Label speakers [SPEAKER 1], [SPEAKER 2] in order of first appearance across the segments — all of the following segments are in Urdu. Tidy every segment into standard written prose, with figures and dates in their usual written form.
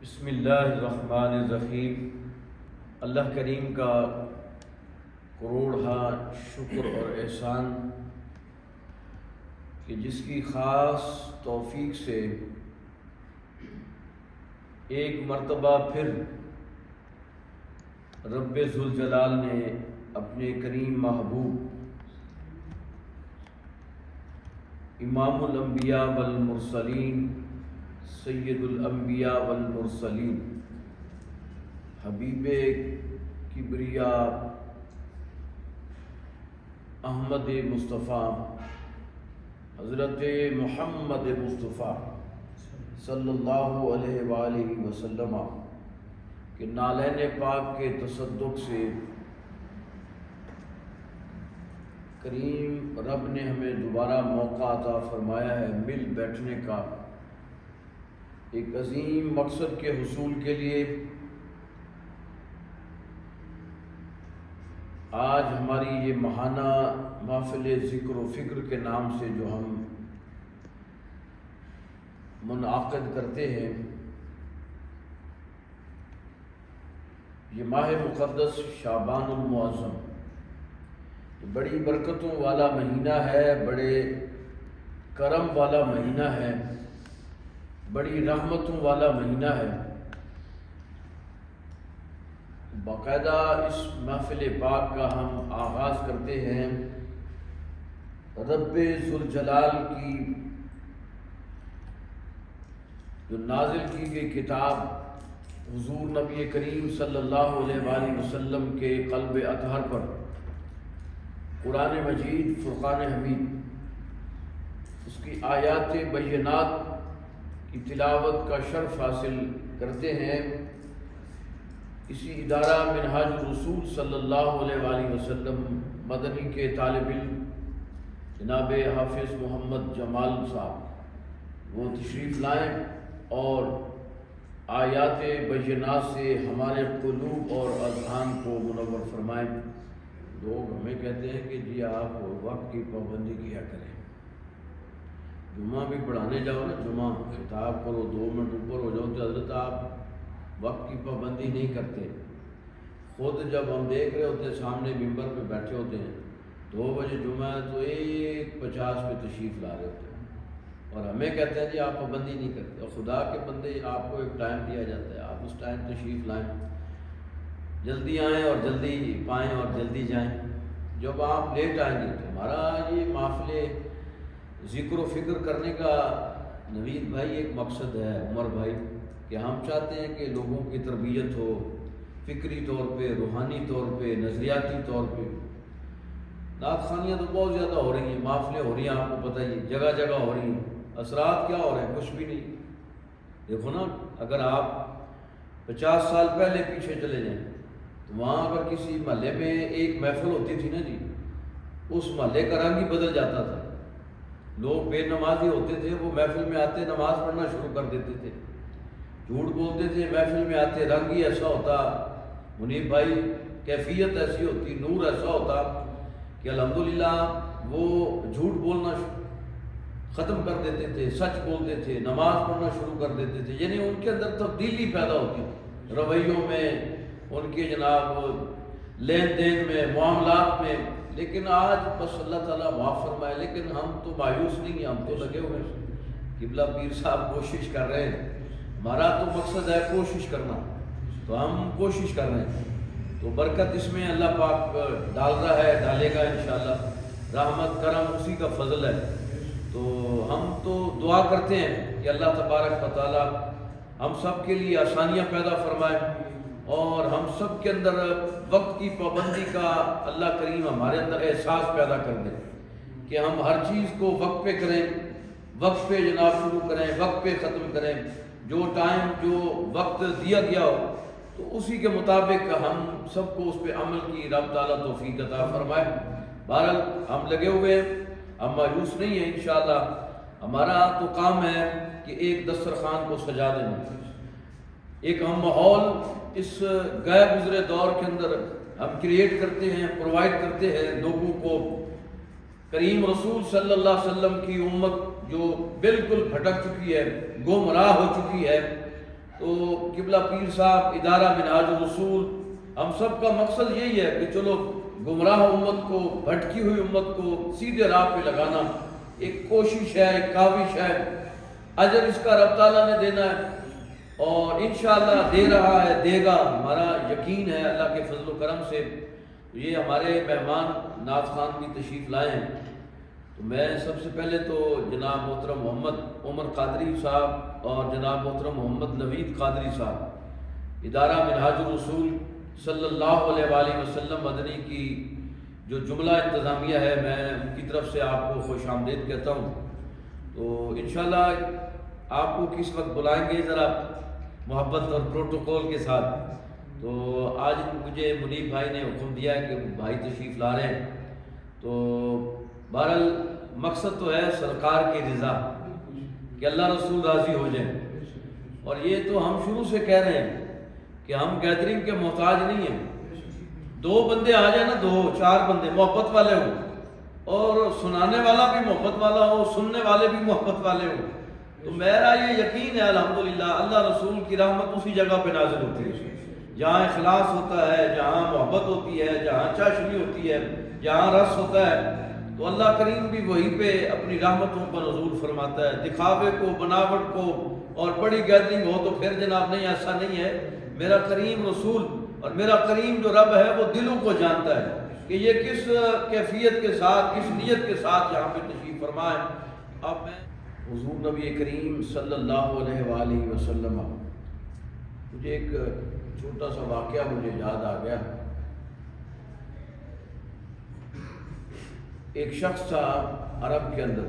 [SPEAKER 1] بسم اللہ الرحمن الرحیم۔ اللہ کریم کا کروڑہا شکر اور احسان کہ جس کی خاص توفیق سے ایک مرتبہ پھر رب ذوالجلال نے اپنے کریم محبوب امام الانبیاء والمرسلین سید الانبیاء والمرسلین حبیب کبریا احمد مصطفیٰ حضرت محمد مصطفیٰ صلی اللہ علیہ وآلہ وسلم کے نالین پاک کے تصدق سے کریم رب نے ہمیں دوبارہ موقع عطا فرمایا ہے مل بیٹھنے کا ایک عظیم مقصد کے حصول کے لیے۔ آج ہماری یہ ماہانہ محفل ذکر و فکر کے نام سے جو ہم منعقد کرتے ہیں، یہ ماہ مقدس شعبان المعظم بڑی برکتوں والا مہینہ ہے، بڑے کرم والا مہینہ ہے، بڑی رحمتوں والا مہینہ ہے۔ باقاعدہ اس محفل پاک کا ہم آغاز کرتے ہیں رب ذوالجلال کی جو نازل کی گئی کتاب حضور نبی کریم صلی اللہ علیہ وآلہ وسلم کے قلب اطہر پر قرآن مجید فرقان حمید، اس کی آیات بینات کی تلاوت کا شرف حاصل کرتے ہیں۔ اسی ادارہ منہاج الرسول صلی اللہ علیہ وآلہ وسلم مدنی کے طالب علم جناب حافظ محمد جمال صاحب وہ تشریف لائیں اور آیات بینات سے ہمارے قلوب اور اذہان کو منور فرمائیں۔ لوگ ہمیں کہتے ہیں کہ جی آپ وقت کی پابندی کیا کریں، جمعہ بھی پڑھانے جاؤ نا، جمعہ خطاب کرو 2 منٹ اوپر ہو جاؤ تو حضرت آپ وقت کی پابندی نہیں کرتے۔ خود جب ہم دیکھ رہے ہوتے ہیں سامنے ممبر پہ بیٹھے ہوتے ہیں 2 بجے جمعہ ہے تو 1:50 پہ تشریف لا رہے ہوتے ہیں اور ہمیں کہتے ہیں جی آپ پابندی نہیں کرتے، اور خدا کے بندے آپ کو ایک ٹائم دیا جاتا ہے، آپ اس ٹائم تشریف لائیں، جلدی آئیں اور جلدی پائیں اور جلدی جائیں۔ جب آپ لیٹ آئیں گے تو ہمارا یہ محفل ذکر و فکر کرنے کا نوید بھائی ایک مقصد ہے، عمر بھائی، کہ ہم چاہتے ہیں کہ لوگوں کی تربیت ہو، فکری طور پہ، روحانی طور پہ، نظریاتی طور پہ۔ نعت خوانیاں تو بہت زیادہ ہو رہی ہیں، محفلیں ہو رہی ہیں، آپ کو پتہ ہی، جگہ جگہ ہو رہی ہیں، اثرات کیا ہو رہے ہیں؟ کچھ بھی نہیں۔ دیکھو نا، اگر آپ 50 سال پہلے پیچھے چلے جائیں تو وہاں اگر کسی محلے میں ایک محفل ہوتی تھی نا جی، اس محلے کا رنگ ہی بدل جاتا تھا۔ لوگ بے نمازی ہوتے تھے، وہ محفل میں آتے نماز پڑھنا شروع کر دیتے تھے، جھوٹ بولتے تھے، محفل میں آتے رنگ ہی ایسا ہوتا، منیب بھائی کیفیت ایسی ہوتی، نور ایسا ہوتا کہ الحمدللہ وہ جھوٹ بولنا ختم کر دیتے تھے، سچ بولتے تھے، نماز پڑھنا شروع کر دیتے تھے، یعنی ان کے اندر تبدیلی پیدا ہوتی تھی، رویوں میں، ان کے جناب لین دین میں، معاملات میں۔ لیکن آج بس اللہ تعالیٰ معاف فرمائے، لیکن ہم تو مایوس نہیں ہیں، ہم تو لگے ہوئے ہیں۔ قبلہ پیر صاحب کوشش کر رہے ہیں، ہمارا تو مقصد ہے کوشش کرنا، تو ہم کوشش کر رہے ہیں، تو برکت اس میں اللہ پاک ڈال رہا ہے، ڈالے گا انشاءاللہ، رحمت کرم اسی کا فضل ہے۔ تو ہم تو دعا کرتے ہیں کہ اللہ تبارک و تعالیٰ ہم سب کے لیے آسانیاں پیدا فرمائے اور ہم سب کے اندر وقت کی پابندی کا اللہ کریم ہمارے اندر احساس پیدا کر دے کہ ہم ہر چیز کو وقت پہ کریں، وقت پہ جناب شروع کریں، وقت پہ ختم کریں، جو ٹائم جو وقت دیا گیا ہو تو اسی کے مطابق ہم سب کو اس پہ عمل کی رب تعالیٰ توفیق عطا فرمائے۔ بہرحال ہم لگے ہوئے، ہم مایوس نہیں ہیں، انشاءاللہ ہمارا تو کام ہے کہ ایک دسترخوان کو سجا دینا، ایک ہم ماحول اس گئے گزرے دور کے اندر ہم کریٹ کرتے ہیں، پرووائڈ کرتے ہیں لوگوں کو کریم رسول صلی اللہ علیہ وسلم کی امت جو بالکل بھٹک چکی ہے، گمراہ ہو چکی ہے، تو قبلہ پیر صاحب، ادارہ منہاج الرسول، ہم سب کا مقصد یہی ہے کہ چلو گمراہ امت کو، بھٹکی ہوئی امت کو سیدھے راہ پہ لگانا ایک کوشش ہے، ایک کاوش ہے۔ اجر اس کا رب تعالیٰ نے دینا ہے اور انشاءاللہ دے رہا ہے، دے گا، ہمارا یقین ہے اللہ کے فضل و کرم سے۔ یہ ہمارے مہمان نعت خوان بھی تشریف لائے ہیں، تو میں سب سے پہلے تو جناب محترم محمد عمر قادری صاحب اور جناب محترم محمد نوید قادری صاحب، ادارہ منہاج الرسول صلی اللہ علیہ وآلہ وسلم مدنی کی جو جملہ انتظامیہ ہے، میں ان کی طرف سے آپ کو خوش آمدید کہتا ہوں۔ تو انشاءاللہ آپ کو کس وقت بلائیں گے ذرا محبت اور پروٹوکول کے ساتھ۔ تو آج مجھے منیب بھائی نے حکم دیا ہے کہ بھائی تشریف لا رہے ہیں، تو بہرحال مقصد تو ہے سرکار کی رضا، کہ اللہ رسول راضی ہو جائیں۔ اور یہ تو ہم شروع سے کہہ رہے ہیں کہ ہم گیدرنگ کے محتاج نہیں ہیں۔ 2 بندے آ جائیں نا، 2-4 بندے محبت والے ہوں، اور سنانے والا بھی محبت والا ہو، سننے والے بھی محبت والے ہوں، تو میرا یہ یقین ہے الحمدللہ اللہ رسول کی رحمت اسی جگہ پہ نازل ہوتی ہے جہاں اخلاص ہوتا ہے، جہاں محبت ہوتی ہے، جہاں چاشنی ہوتی ہے، جہاں رس ہوتا ہے، تو اللہ کریم بھی وہیں پہ اپنی رحمتوں پر نزول فرماتا ہے۔ دکھاوے کو، بناوٹ کو اور بڑی گیدرنگ ہو تو پھر جناب نہیں، ایسا نہیں ہے۔ میرا کریم رسول اور میرا کریم جو رب ہے وہ دلوں کو جانتا ہے کہ یہ کس کیفیت کے ساتھ، کس نیت کے ساتھ یہاں پہ تشریف فرمائے۔ اب میں حضور نبی کریم صلی اللہ علیہ وآلہ وسلم، مجھے ایک چھوٹا سا واقعہ مجھے یاد آ گیا۔ ایک شخص تھا عرب کے اندر،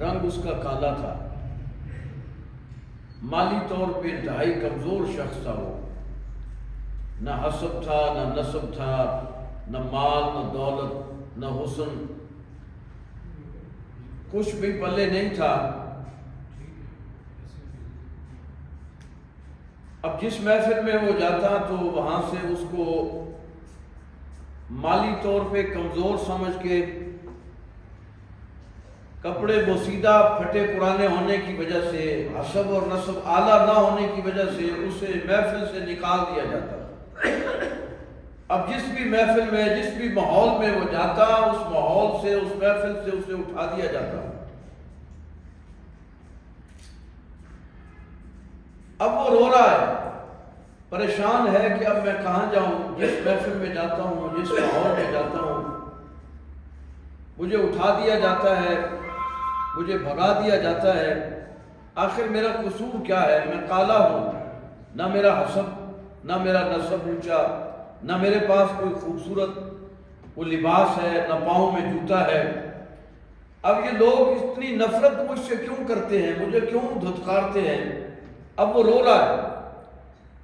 [SPEAKER 1] رنگ اس کا کالا تھا، مالی طور پہ انتہائی کمزور شخص تھا، وہ نہ حسب تھا، نہ نسب تھا، نہ مال، نہ دولت، نہ حسن، کچھ بھی پلے نہیں تھا۔ اب جس محفل میں وہ جاتا تو وہاں سے اس کو مالی طور پہ کمزور سمجھ کے، کپڑے بوسیدہ پھٹے پرانے ہونے کی وجہ سے، حسب اور نسب اعلیٰ نہ ہونے کی وجہ سے اسے محفل سے نکال دیا جاتا۔ اب جس بھی محفل میں، جس بھی ماحول میں وہ جاتا، اس ماحول سے، اس محفل سے اسے اٹھا دیا جاتا۔ اب وہ رو رہا ہے، پریشان ہے کہ اب میں کہاں جاؤں، جس محفل میں جاتا ہوں، جس ماحول میں جاتا ہوں، مجھے اٹھا دیا جاتا ہے، مجھے بھگا دیا جاتا ہے، آخر میرا قصور کیا ہے؟ میں کالا ہوں، نہ میرا حسب، نہ میرا نسب اونچا، نہ میرے پاس کوئی خوبصورت وہ لباس ہے، نہ پاؤں میں جوتا ہے۔ اب یہ لوگ اتنی نفرت مجھ سے کیوں کرتے ہیں، مجھے کیوں دھتکارتے ہیں؟ اب وہ رو رہا ہے،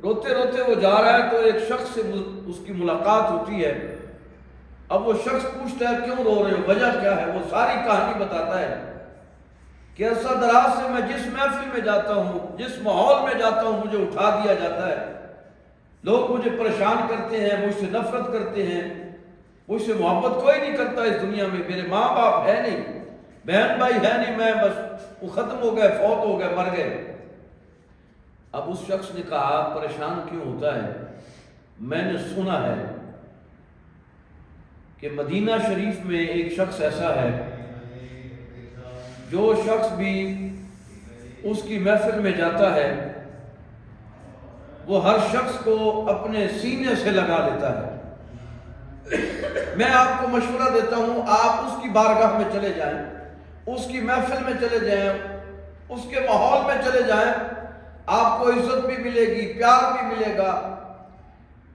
[SPEAKER 1] روتے روتے وہ جا رہا ہے تو ایک شخص سے اس کی ملاقات ہوتی ہے۔ اب وہ شخص پوچھتا ہے کیوں رو رہے ہو، وجہ کیا ہے؟ وہ ساری کہانی بتاتا ہے کہ عرصہ دراز سے میں جس محفل میں جاتا ہوں، جس ماحول میں جاتا ہوں، مجھے اٹھا دیا جاتا ہے، لوگ مجھے پریشان کرتے ہیں، مجھ سے نفرت کرتے ہیں، مجھ سے محبت کوئی نہیں کرتا اس دنیا میں، میرے ماں باپ ہے نہیں، بہن بھائی ہے نہیں، میں بس وہ ختم ہو گئے، فوت ہو گئے، مر گئے۔ اب اس شخص نے کہا پریشان کیوں ہوتا ہے؟ میں نے سنا ہے کہ مدینہ شریف میں ایک شخص ایسا ہے جو شخص بھی اس کی محفل میں جاتا ہے وہ ہر شخص کو اپنے سینے سے لگا لیتا ہے۔ میں آپ کو مشورہ دیتا ہوں، آپ اس کی بارگاہ میں چلے جائیں، اس کی محفل میں چلے جائیں، اس کے ماحول میں چلے جائیں، آپ کو عزت بھی ملے گی، پیار بھی ملے گا،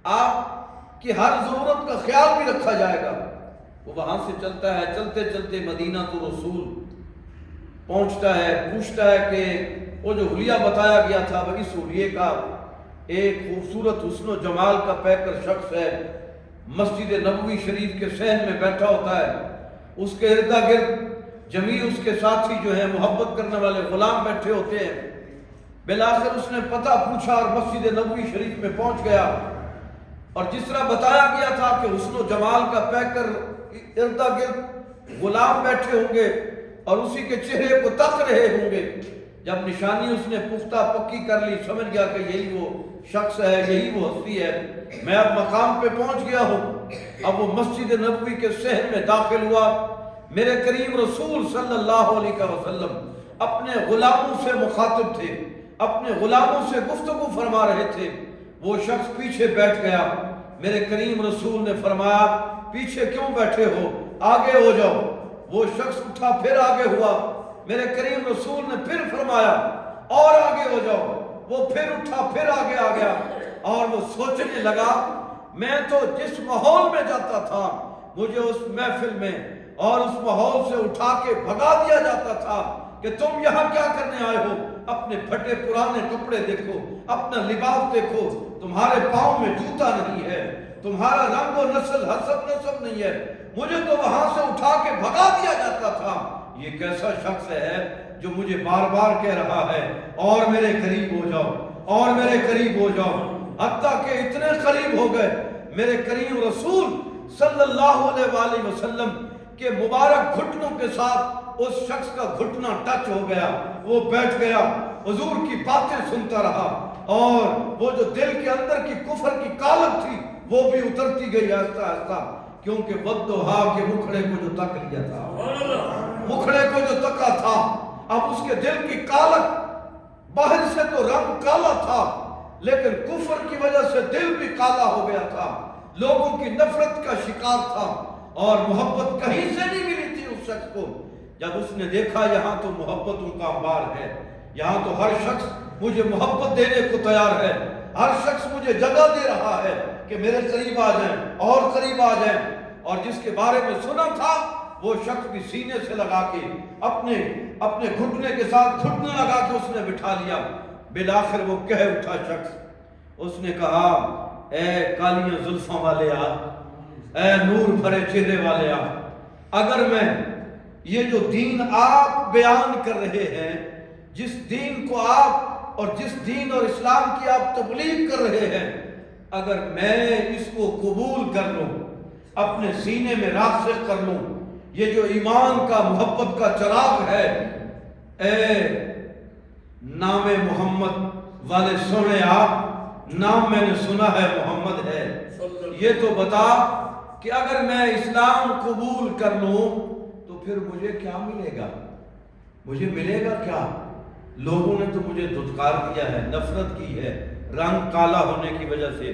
[SPEAKER 1] آپ کی ہر ضرورت کا خیال بھی رکھا جائے گا۔ وہ وہاں سے چلتا ہے، چلتے چلتے مدینہ تو رسول پہنچتا ہے، پوچھتا ہے کہ وہ جو حلیہ بتایا گیا تھا وہ اس حلیے کا ایک خوبصورت حسن و جمال کا پیکر شخص ہے، مسجد نبوی شریف کے صحن میں بیٹھا ہوتا ہے، اس کے ارد گرد جمیع اس کے ساتھی جو ہیں محبت کرنے والے غلام بیٹھے ہوتے ہیں۔ بالآخر اس نے پتہ پوچھا اور مسجد نبوی شریف میں پہنچ گیا، اور جس طرح بتایا گیا تھا کہ حسن و جمال کا پیکر ارد گرد غلام بیٹھے ہوں گے اور اسی کے چہرے کو تک رہے ہوں گے،
[SPEAKER 2] جب نشانی اس نے پختہ پکی کر لی، سمجھ گیا کہ یہی وہ شخص ہے، یہی وہ ہستی ہے، میں اب مقام پہ پہنچ گیا ہوں، اب وہ مسجد نبوی کے صحن میں داخل ہوا۔ میرے کریم رسول صلی اللہ علیہ وسلم اپنے غلاموں سے مخاطب تھے، اپنے غلاموں سے گفتگو فرما رہے تھے۔ وہ شخص پیچھے بیٹھ گیا، میرے کریم رسول نے فرمایا پیچھے کیوں بیٹھے ہو، آگے ہو جاؤ۔ وہ شخص اٹھا پھر آگے ہوا، میرے کریم رسول نے پھر فرمایا اور آگے ہو جاؤ۔ وہ پھر اٹھا پھر آگے آ گیا، اور وہ سوچنے لگا میں تو جس ماحول میں جاتا تھا مجھے اس محفل میں اور اس ماحول سے اٹھا کے بھگا دیا جاتا تھا کہ تم یہاں کیا کرنے آئے ہو، اپنے پھٹے پرانے کپڑے دیکھو، اپنا لباس دیکھو، تمہارے پاؤں میں جوتا نہیں ہے، تمہارا رنگ و نسل حسب نسب نہیں ہے، مجھے تو وہاں سے اٹھا کے بھگا دیا جاتا تھا۔ یہ کیسا شخص ہے جو مجھے بار بار کہہ رہا ہے اور میرے قریب ہو جاؤ، اور میرے قریب ہو جاؤ، حتیٰ کہ اتنے قریب ہو گئے میرے کریم رسول صلی اللہ علیہ وآلہ وسلم کے مبارک گھٹنوں کے ساتھ اس شخص کا گھٹنا ٹچ ہو گیا، وہ بیٹھ گیا، حضور کی باتیں سنتا رہا، اور وہ جو دل کے اندر کی کفر کی کالب تھی وہ بھی اترتی گئی آہستہ آہستہ، کیونکہ وَدُّہا کے مکھڑے کو جو تک لیا تھا، مکھڑے کو جو تکا تھا، اب اس کے دل کی کالک، باہر سے تو رنگ کالا تھا لیکن کفر کی وجہ سے دل بھی کالا ہو گیا تھا، لوگوں کی نفرت کا شکار تھا، اور محبت کہیں سے نہیں ملی تھی اس شخص کو۔ جب اس نے دیکھا یہاں تو محبتوں کا انبار ہے، یہاں تو ہر شخص مجھے محبت دینے کو تیار ہے، ہر شخص مجھے جگہ دے رہا ہے کہ میرے قریب آ جائیں اور قریب آ جائیں، اور جس کے بارے میں سنا تھا وہ شخص بھی سینے سے لگا کے اپنے گھٹنے کے ساتھ گھٹنا لگا کے اس نے بٹھا لیا۔ بالآخر وہ کہہ اٹھا شخص، اس نے کہا اے کالیاں زلفاں والے آ، اے نور بھرے چہرے والے آ، اگر میں یہ جو دین آپ بیان کر رہے ہیں، جس دین کو آپ اور جس دین اور اسلام کی آپ تبلیغ کر رہے ہیں، اگر میں اس کو قبول کر لوں، اپنے سینے میں راسخ کر لوں، یہ جو ایمان کا محبت کا چراغ ہے، اے نام محمد والے سنے آپ، نام میں نے سنا ہے محمد ہے، یہ تو بتا کہ اگر میں اسلام قبول کر لوں تو پھر مجھے کیا ملے گا، مجھے ملے گا کیا؟ لوگوں نے تو مجھے دھتکار دیا ہے، نفرت کی ہے، رنگ کالا ہونے کی وجہ سے۔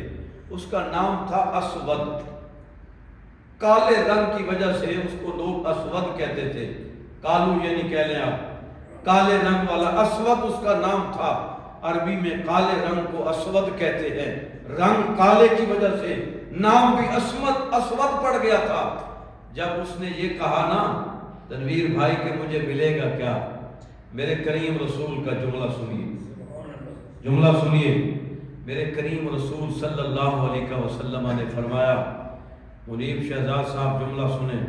[SPEAKER 2] اس کا نام تھا اسود، کالے رنگ کی وجہ سے اس کو لوگ اسود کہتے تھے، کالو یعنی کہہ لیں آپ، کالے رنگ والا، اسود اس کا نام تھا۔ عربی میں کالے رنگ کو اسود کہتے ہیں، رنگ کالے کی وجہ سے نام بھی اسود پڑ گیا تھا۔ جب اس نے یہ کہا نا تنویر بھائی کہ مجھے ملے گا کیا، میرے کریم رسول کا جملہ سنیے، میرے کریم رسول صلی اللہ علیہ وسلم نے فرمایا، منیب شہزاد صاحب جملہ سنیں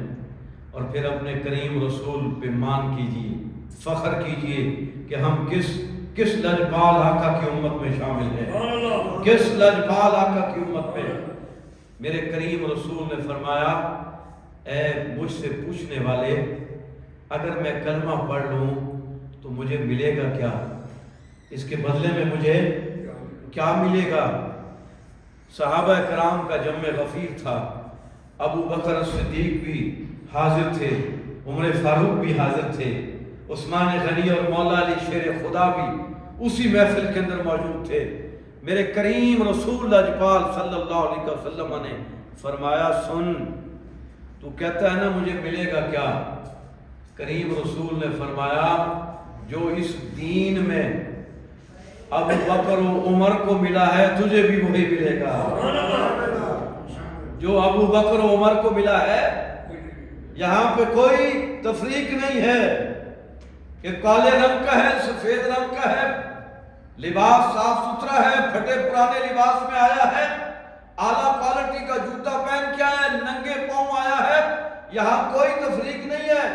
[SPEAKER 2] اور پھر اپنے کریم رسول پہ مان کیجئے، فخر کیجئے کہ ہم کس لجپال آقا کی امت میں شامل ہیں، کس لجپال آقا کی امت میں۔ میرے کریم رسول نے فرمایا اے مجھ سے پوچھنے والے، اگر میں کلمہ پڑھ لوں تو مجھے ملے گا کیا، اس کے بدلے میں مجھے کیا ملے گا؟ صحابہ کرام کا جمع غفیر تھا، ابو بکر صدیق بھی حاضر تھے، عمر فاروق بھی حاضر تھے، عثمان غنی اور مولا علی شیر خدا بھی اسی محفل کے اندر موجود تھے۔ میرے کریم رسول لجپال صلی اللہ علیہ وسلم نے فرمایا سن، تو کہتا ہے نا مجھے ملے گا کیا؟ کریم رسول نے فرمایا جو اس دین میں ابو بکر و عمر کو ملا ہے تجھے بھی وہی ملے گا، جو ابو بکر و عمر کو ملا ہے۔ یہاں پہ کوئی تفریق نہیں ہے کہ کالے رنگ کا ہے، سفید رنگ کا ہے، لباس صاف ستھرا ہے، پھٹے پرانے لباس میں آیا ہے، اعلیٰ کوالٹی کا جوتا پہن کے آیا ہے، ننگے پاؤں آیا ہے، یہاں کوئی تفریق نہیں ہے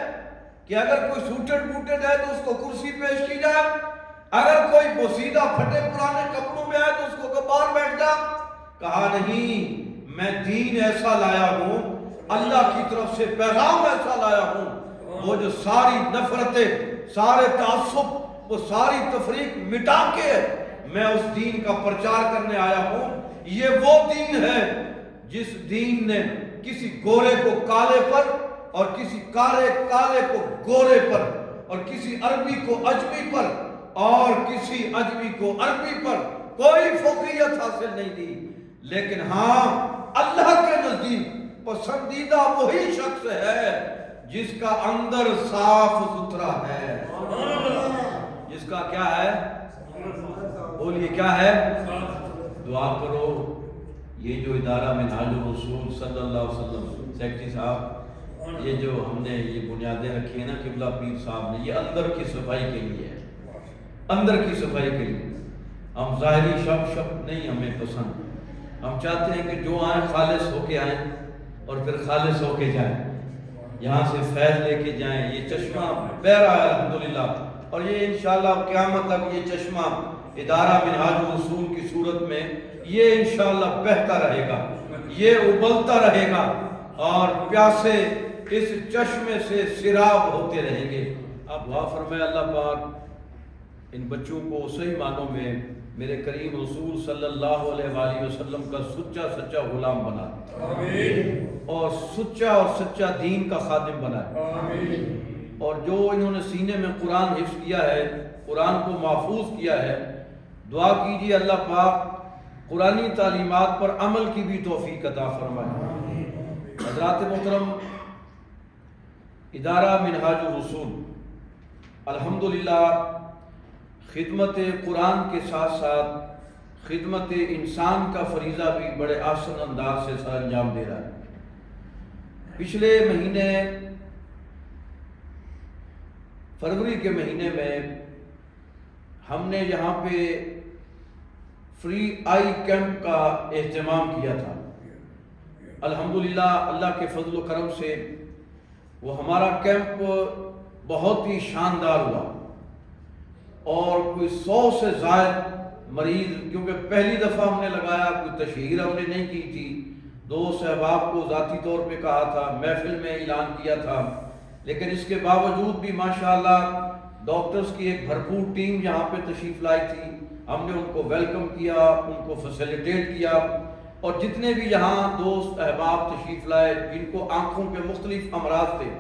[SPEAKER 2] کہ اگر کوئی سوٹڈ بوٹڈ ہے تو اس کو کرسی پیش کی جائے، اگر کوئی بوسیدہ پھٹے پرانے کپڑوں میں آئے تو اس کو باہر بیٹھ جا۔ کہا نہیں، میں دین ایسا لایا ہوں، اللہ کی طرف سے پیغام ایسا لایا ہوں، وہ جو ساری نفرتیں، سارے تعصب وہ ساری تفریق مٹا کے میں اس دین کا پرچار کرنے آیا ہوں۔ یہ وہ دین ہے جس دین نے کسی گورے کو کالے پر اور کسی کالے کو گورے پر اور کسی عربی کو اجمی پر اور کسی اجمی کو عربی پر کوئی فوقیت حاصل نہیں دی، لیکن ہاں اللہ کے نزدیک پسندیدہ وہی شخص ہے جس کا اندر صاف ستھرا ہے، جس کا کیا ہے، بولیے کیا ہے، دعا کرو یہ جو ادارہ منہاج الرسول صلی اللہ علیہ وسلم سیکٹری صاحب، یہ جو ہم نے یہ بنیادیں رکھی ہیں نا قبلہ پیر صاحب نے، یہ اندر کی صفائی کے لیے ہے، اندر کی صفائی کے لیے۔ ہم ظاہری شب نہیں ہمیں پسند، ہم چاہتے ہیں کہ جو آئیں خالص ہو کے آئیں اور پھر خالص ہو کے جائیں، یہاں سے فیض لے کے جائیں۔ یہ چشمہ بہہ رہا ہے الحمدللہ، اور یہ انشاءاللہ قیامت تک یہ چشمہ ادارہ منہاج الرسول کی صورت میں یہ انشاءاللہ بہتا رہے گا، یہ ابلتا رہے گا، اور پیاسے اس چشمے سے سیراب ہوتے رہیں گے۔ اب دعا فرمائے اللہ پاک ان بچوں کو صحیح معنوں میں میرے کریم رسول صلی اللہ علیہ وآلہ وسلم کا سچا غلام بنا، اور سچا دین کا خادم بنا، اور جو انہوں نے سینے میں قرآن حفظ کیا ہے، قرآن کو محفوظ کیا ہے، دعا کیجیے اللہ پاک قرآنی تعلیمات پر عمل کی بھی توفیق عطا فرمائے۔ حضرات محترم، ادارہ منہاج الرسول الحمدللہ خدمت قرآن کے ساتھ ساتھ خدمت انسان کا فریضہ بھی بڑے آسن انداز سے سر انجام دے رہا ہے۔ پچھلے مہینے فروری کے مہینے میں ہم نے یہاں پہ فری آئی کیمپ کا اہتمام کیا تھا۔ الحمدللہ اللہ کے فضل و کرم سے وہ ہمارا کیمپ بہت ہی شاندار ہوا، اور کوئی 100 سے زائد مریض، کیونکہ پہلی دفعہ ہم نے لگایا، کوئی تشہیر ہم نے نہیں کی تھی، 2 احباب کو ذاتی طور پہ کہا تھا، محفل میں اعلان کیا تھا، لیکن اس کے باوجود بھی ماشاءاللہ ڈاکٹرز کی ایک بھرپور ٹیم یہاں پہ تشریف لائی تھی۔ ہم نے ان کو ویلکم کیا، ان کو فیسیلیٹیٹ کیا، اور جتنے بھی یہاں دوست احباب تشریف لائے جن کو آنکھوں پہ مختلف امراض تھے،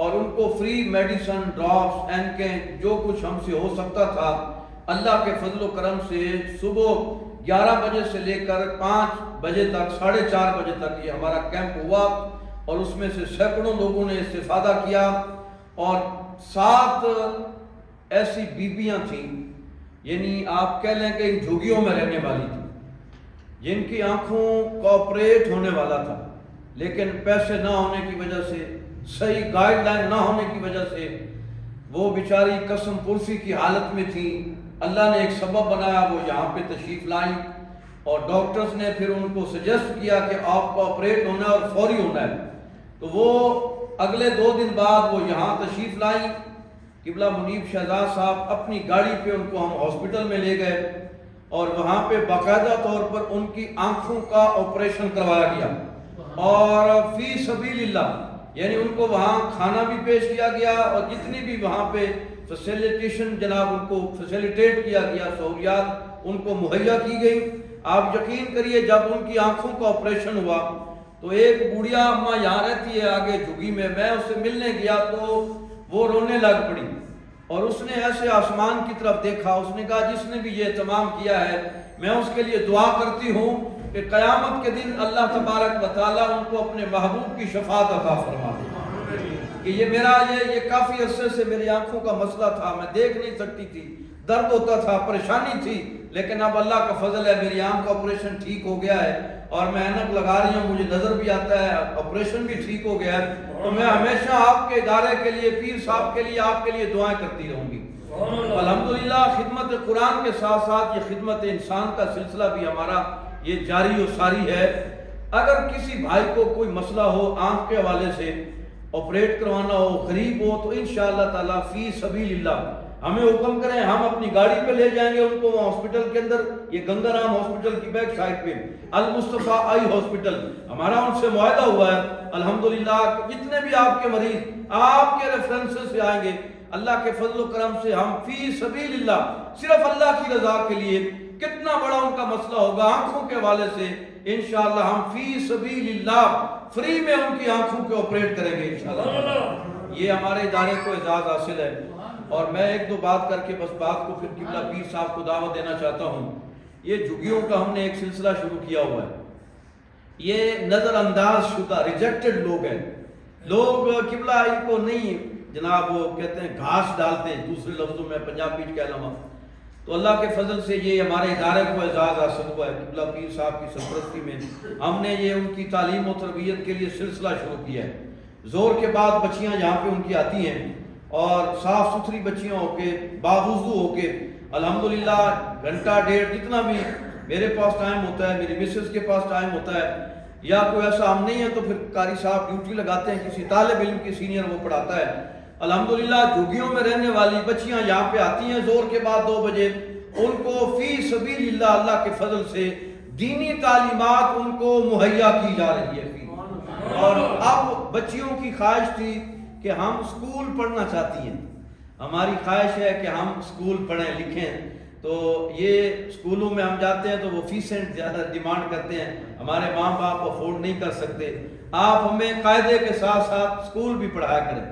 [SPEAKER 2] اور ان کو فری میڈیسن، ڈراپس، اینکیں، جو کچھ ہم سے ہو سکتا تھا، اللہ کے فضل و کرم سے صبح 11 بجے سے لے کر 5 بجے تک، 4:30 بجے تک یہ ہمارا کیمپ ہوا، اور اس میں سے سینکڑوں لوگوں نے استفادہ کیا، اور 7 ایسی بیبیاں تھیں، یعنی آپ کہہ لیں کہ ان جھگیوں میں رہنے والی تھی، جن کی آنکھوں کو آپریٹ ہونے والا تھا، لیکن پیسے نہ ہونے کی وجہ سے، صحیح گائیڈ لائن نہ ہونے کی وجہ سے وہ بیچاری قسم پرسی کی حالت میں تھی۔ اللہ نے ایک سبب بنایا، وہ یہاں پہ تشریف لائیں، اور ڈاکٹرز نے پھر ان کو سجیسٹ کیا کہ آپ کو آپریٹ ہونا ہے اور فوری ہونا ہے، تو وہ اگلے 2 دن بعد وہ یہاں تشریف لائیں۔ قبلہ منیب شہزاد صاحب اپنی گاڑی پہ ان کو ہم ہاسپٹل میں لے گئے، اور وہاں پہ باقاعدہ طور پر ان کی آنکھوں کا آپریشن کروایا گیا، اور فی سبیل اللہ یعنی ان کو وہاں کھانا بھی پیش کیا گیا، اور جتنی بھی وہاں پہ فیسیلیٹیشن جناب ان کو فیسیلیٹیٹ کیا گیا، سہولیات ان کو مہیا کی گئی۔ آپ یقین کریے جب ان کی آنکھوں کا آپریشن ہوا تو ایک بوڑھیا اماں یہاں رہتی ہے آگے جھگی میں اس سے ملنے گیا تو وہ رونے لگ پڑی، اور اس نے ایسے آسمان کی طرف دیکھا، اس نے کہا جس نے بھی یہ اہتمام کیا ہے میں اس کے لیے دعا کرتی ہوں کہ قیامت کے دن اللہ تبارک و تعالیٰ ان کو اپنے محبوب کی شفاعت عطا فرما دے، کہ یہ میرا یہ کافی عرصے سے میری آنکھوں کا مسئلہ تھا، میں دیکھ نہیں سکتی تھی، درد ہوتا تھا، پریشانی تھی، لیکن اب اللہ کا فضل ہے میری آنکھ کا آپریشن ٹھیک ہو گیا ہے، اور میں اینک لگا رہی ہوں، مجھے نظر بھی آتا ہے، آپریشن بھی ٹھیک ہو گیا ہے، تو میں ہمیشہ آپ کے ادارے کے لیے، پیر صاحب کے لیے، آپ کے لیے دعائیں کرتی رہوں گی۔ الحمدللہ خدمت قرآن کے ساتھ ساتھ یہ خدمت انسان کا سلسلہ بھی ہمارا یہ جاری و ساری ہے۔ اگر کسی بھائی کو کوئی مسئلہ ہو آنکھ کے حوالے سے، آپریٹ کروانا ہو، غریب ہو، تو انشاءاللہ تعالیٰ فی سبیل اللہ ہمیں حکم کریں، ہم اپنی گاڑی پہ لے جائیں گے ان کو ہاسپٹل کے اندر، یہ گنگا رام ہاسپٹل کی بیک سائڈ پہ المصطفیٰ آئی ہاسپٹل، ہمارا ان سے معاہدہ ہوا ہے۔ الحمدللہ جتنے بھی آپ کے مریض آپ کے ریفرنسز سے آئیں گے، اللہ کے فضل و کرم سے ہم فی سبیل اللہ صرف اللہ کی رضا کے لیے کتنا بڑا ان کا مسئلہ ہوگا آنکھوں کے حوالے سے انشاءاللہ ہم فی سبیل اللہ فری میں ان کی آنکھوں کے آپریٹ کریں گے انشاءاللہ. یہ ہمارے ادارے کو اعزاز حاصل ہے. اور میں ایک دو بات کر کے بس بات کو پھر قبلہ پیر صاحب کو دعوت دینا چاہتا ہوں. یہ جھگیوں کا ہم نے ایک سلسلہ شروع کیا ہوا ہے. یہ نظر انداز شدہ ریجیکٹڈ لوگ ہیں. لوگ قبلہ ان کو نہیں جناب وہ کہتے ہیں گھاس ڈالتے ہیں دوسرے لفظوں میں پنجابی کے علاوہ. تو اللہ کے فضل سے یہ ہمارے ادارے کو اعزاز حاصل ہوا ہے. قبلہ پیر صاحب کی سرپرستی میں ہم نے یہ ان کی تعلیم و تربیت کے لیے سلسلہ شروع کیا ہے. زور کے بعد بچیاں یہاں پہ ان کی آتی ہیں اور صاف ستھری بچیاں ہو کے باوضو ہو کے الحمدللہ گھنٹہ ڈیڑھ جتنا بھی میرے پاس ٹائم ہوتا ہے, میری مسز کے پاس ٹائم ہوتا ہے, یا کوئی ایسا ہم نہیں ہے تو پھر قاری صاحب ڈیوٹی لگاتے ہیں, کسی طالب علم کی سینئر وہ پڑھاتا ہے. الحمدللہ جھگیوں میں رہنے والی بچیاں یہاں پہ آتی ہیں زور کے بعد 2 بجے. ان کو فی سبیل اللہ اللہ کے فضل سے دینی تعلیمات ان کو مہیا کی جا رہی ہے. اور اب بچیوں کی خواہش تھی کہ ہم اسکول پڑھنا چاہتی ہیں. ہماری خواہش ہے کہ ہم اسکول پڑھیں لکھیں. تو یہ اسکولوں میں ہم جاتے ہیں تو وہ فیسیں زیادہ ڈیمانڈ کرتے ہیں, ہمارے ماں باپ افورڈ نہیں کر سکتے, آپ ہمیں قاعدے کے ساتھ ساتھ اسکول بھی پڑھایا کریں.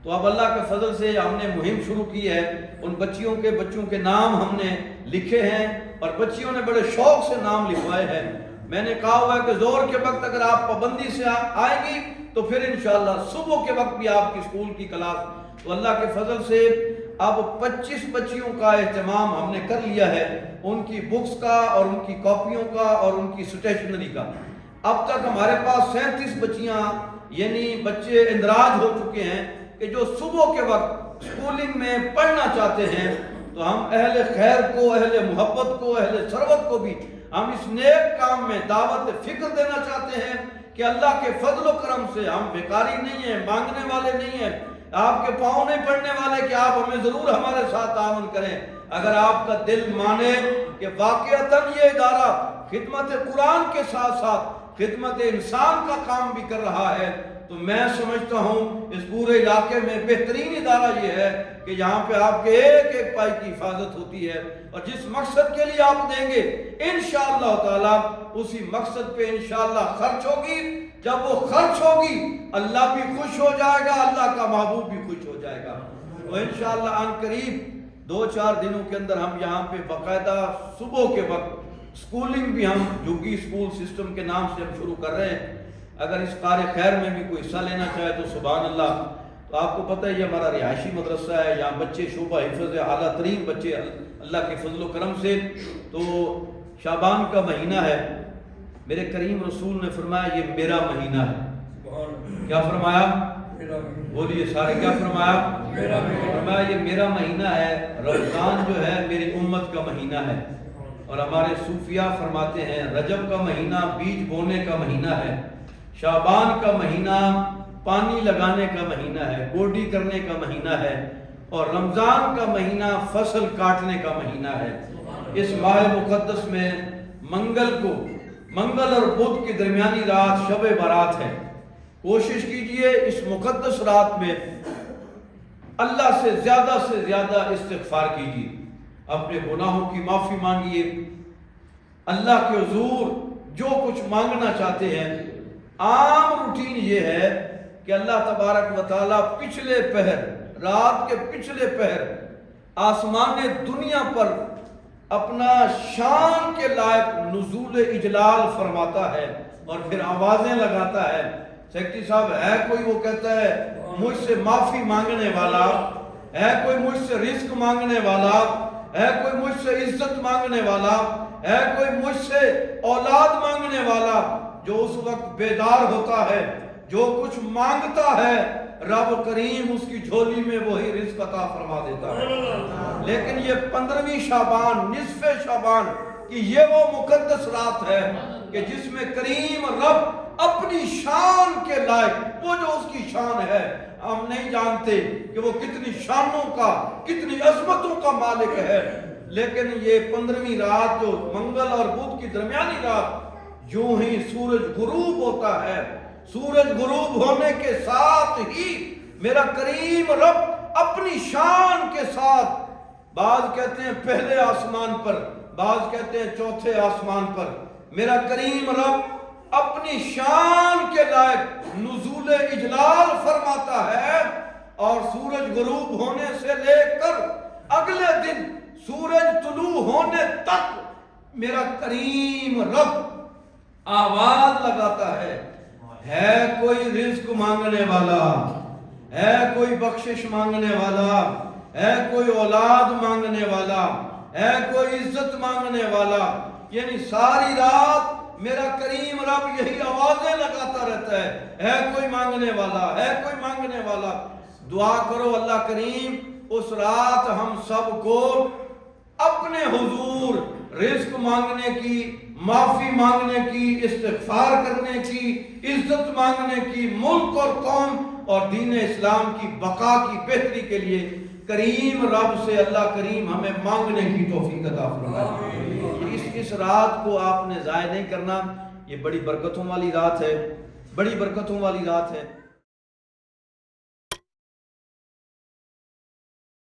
[SPEAKER 2] تو اب اللہ کے فضل سے ہم نے مہم شروع کی ہے. ان بچوں کے نام ہم نے لکھے ہیں اور بچیوں نے بڑے شوق سے نام لکھوائے ہیں. میں نے کہا ہوا ہے کہ زور کے وقت اگر آپ پابندی سے آئیں گی تو پھر انشاءاللہ صبح کے وقت بھی آپ کی اسکول کی کلاس. تو اللہ کے فضل سے اب 25 بچیوں کا اہتمام ہم نے کر لیا ہے, ان کی بکس کا اور ان کی کاپیوں کا اور ان کی سٹیشنری کا. اب تک ہمارے پاس 37 بچیاں یعنی بچے اندراج ہو چکے ہیں کہ جو صبح کے وقت اسکولنگ میں پڑھنا چاہتے ہیں. تو ہم اہل خیر کو, اہل محبت کو, اہل ثروت کو بھی ہم اس نیک کام میں دعوت فکر دینا چاہتے ہیں کہ اللہ کے فضل و کرم سے ہم بیکاری نہیں ہیں, مانگنے والے نہیں ہیں, آپ کے پاؤں نہیں پڑنے والے کہ آپ ہمیں ضرور ہمارے ساتھ تعاون کریں. اگر آپ کا دل مانے کہ واقعتاً یہ ادارہ خدمت قرآن کے ساتھ ساتھ خدمت انسان کا کام بھی کر رہا ہے تو میں سمجھتا ہوں اس پورے علاقے میں بہترین ادارہ یہ ہے کہ یہاں پہ آپ کے ایک ایک پائی کی حفاظت ہوتی ہے. اور جس مقصد کے لیے آپ دیں گے انشاءاللہ تعالیٰ اسی مقصد پہ انشاءاللہ خرچ ہوگی. جب وہ خرچ ہوگی اللہ بھی خوش ہو جائے گا, اللہ کا محبوب بھی خوش ہو جائے گا. تو انشاءاللہ ان قریب 2-4 دنوں کے اندر ہم یہاں پہ باقاعدہ صبح کے وقت اسکولنگ بھی ہم جھگی اسکول سسٹم کے نام سے ہم شروع کر رہے ہیں. اگر اس کار خیر میں بھی کوئی حصہ لینا چاہے تو سبحان اللہ. تو آپ کو پتہ ہے یہ ہمارا رہائشی مدرسہ ہے, یہاں بچے شعبہ حفظ ہے, اعلیٰ ترین بچے اللہ کے فضل و کرم سے. تو شعبان کا مہینہ ہے, میرے کریم رسول نے فرمایا یہ میرا مہینہ ہے. کیا فرمایا؟ بولیے سارے, کیا فرمایا؟ فرمایا یہ میرا مہینہ ہے. رمضان جو ہے میری امت کا مہینہ ہے. اور ہمارے صوفیاء فرماتے ہیں رجب کا مہینہ بیج بونے کا مہینہ ہے, شعبان کا مہینہ پانی لگانے کا مہینہ ہے, گوڈی کرنے کا مہینہ ہے, اور رمضان کا مہینہ فصل کاٹنے کا مہینہ ہے. اس ماہ مقدس میں منگل اور بدھ کی درمیانی رات شب برات ہے. کوشش کیجئے اس مقدس رات میں اللہ سے زیادہ استغفار کیجئے, اپنے گناہوں کی معافی مانگیے, اللہ کے حضور جو کچھ مانگنا چاہتے ہیں. عام روٹین یہ ہے کہ اللہ تبارک و تعالیٰ پچھلے پہر, رات کے پچھلے پہر آسمان دنیا پر اپنا شان کے لائق نزول اجلال فرماتا ہے اور پھر آوازیں لگاتا ہے. سیکٹری صاحب ہے کوئی وہ کہتا ہے مجھ سے معافی مانگنے والا, ہے کوئی مجھ سے رزق مانگنے والا, ہے کوئی مجھ سے عزت مانگنے والا, ہے کوئی مجھ سے اولاد مانگنے والا. جو اس وقت بیدار ہوتا ہے, جو کچھ مانگتا ہے, رب کریم اس کی جھولی میں وہی رزق عطا فرما دیتا ہے. لیکن یہ 15ویں شعبان, نصف شعبان کہ یہ وہ مقدس رات ہے کہ جس میں کریم رب اپنی شان کے لائق, وہ جو اس کی شان ہے ہم نہیں جانتے کہ وہ کتنی شانوں کا, کتنی عظمتوں کا مالک ہے. لیکن یہ 15ویں رات جو منگل اور بدھ کی درمیانی رات, یوں ہی سورج غروب ہوتا ہے, سورج غروب ہونے کے ساتھ ہی میرا کریم رب اپنی شان کے ساتھ، بعض کہتے ہیں پہلے آسمان پر، بعض کہتے ہیں چوتھے آسمان پر، میرا کریم رب اپنی شان کے لائق نزول اجلال فرماتا ہے، اور سورج غروب ہونے سے لے کر اگلے دن سورج طلوع ہونے تک میرا کریم رب آواز لگاتا ہے کوئی رزق مانگنے والا، ہے کوئی بخشش مانگنے والا، ہے کوئی اولاد مانگنے والا، ہے کوئی عزت مانگنے والا؟ یعنی ساری رات میرا کریم رب یہی آوازیں لگاتا رہتا ہے کوئی مانگنے والا، ہے کوئی مانگنے والا۔ دعا کرو اللہ کریم اس رات ہم سب کو اپنے حضور رزق مانگنے کی، معافی مانگنے کی، استغفار کرنے کی، عزت مانگنے کی، ملک اور قوم اور دین اسلام کی بقا کی بہتری کے لیے کریم رب سے اللہ کریم ہمیں مانگنے کی توفیق عطا فرمائے۔ اس رات کو آپ نے ضائع نہیں کرنا، یہ بڑی برکتوں والی رات ہے، بڑی برکتوں والی رات ہے۔